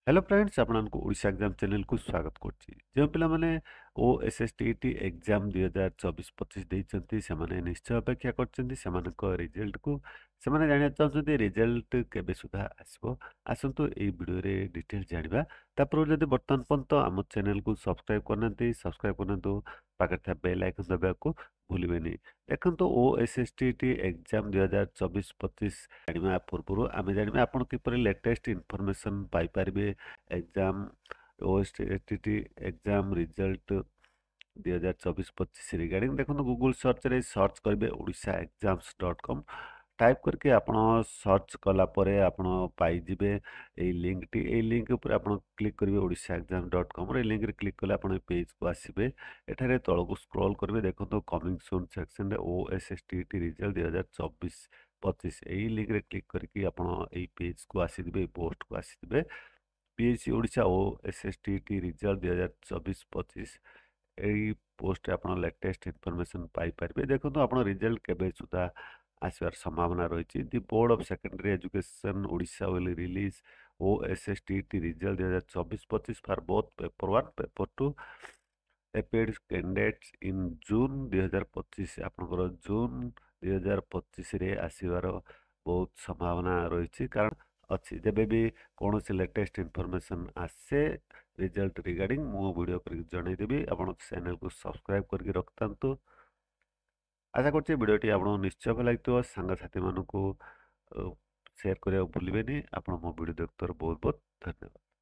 Hello friends आपको Odisha exam channel को स्वागत करछि जो पिला माने ओएसएसटीटी एग्जाम 2024-25 देइचंती से माने निश्चय अपेक्षा करचंती सेमानक रिजल्ट को सेमाने जानिया चाहछंती रिजल्ट केबे सुधा आसबो आसंतु ए वीडियो रे डिटेल जानिबा तापर जदि वर्तमान पर्यंत हम चैनल को सब्सक्राइब करनंतु पाखे था बेल आइकन दबा को भूलिबेनी देखंतु ओएसएसटीटी एग्जाम 2024-25 जानिबा पूर्वरु आमे जानिबा आपण किपरि लेटेस्ट इन्फॉर्मेशन पाई परिबे exam OSTT exam result 2024-25 regarding देखो गूगल सर्च रे सर्च करेंगे Odisha exams dot com type करके आपण सर्च कला परे आपण पाई जिबे ए लिंक टी ए लिंक ऊपर आपण क्लिक करेंगे ओडिशा एग्जाम डॉट कॉम रे लिंक रे क्लिक कले आपण पेज को आसीबे एठारे तळको स्क्रॉल करेंगे देखो तो कमिंग सून सेक्शन रे ओएसएसटीटी रिजल्ट 2024-25 ए लिंक रे क्लिक करके आपण ए पेज को आसीबे पोस्ट को आसीबे पीएचसी ओडिशा ओएसएसटीटी रिजल्ट 2024-25 एई पोस्ट आपण लेटेस्ट इन्फॉर्मेशन पाई परिबे देखो आपण रिजल्ट केबे सुधा आसबार संभावना रही the board of secondary education Odisha will release OSSTT result 2024-25 for both paper 1 paper 2 appeared candidates in June 2025 आपनकर जून 2025 रे आसीबार बहुत संभावना रही कारण अच्छी जब भी कौन से लेटेस्ट इन्फॉर्मेशन आसे रिजल्ट रिगार्डिंग मो वीडियो कर जनईदेवी आप चैनल को सब्सक्राइब करके रखता आशा करछि वीडियोटी आपको निश्चय भल लगे सांगसाथी मानक शेयर करने भूलें आप मो वीडियो देखते बहुत बहुत धन्यवाद।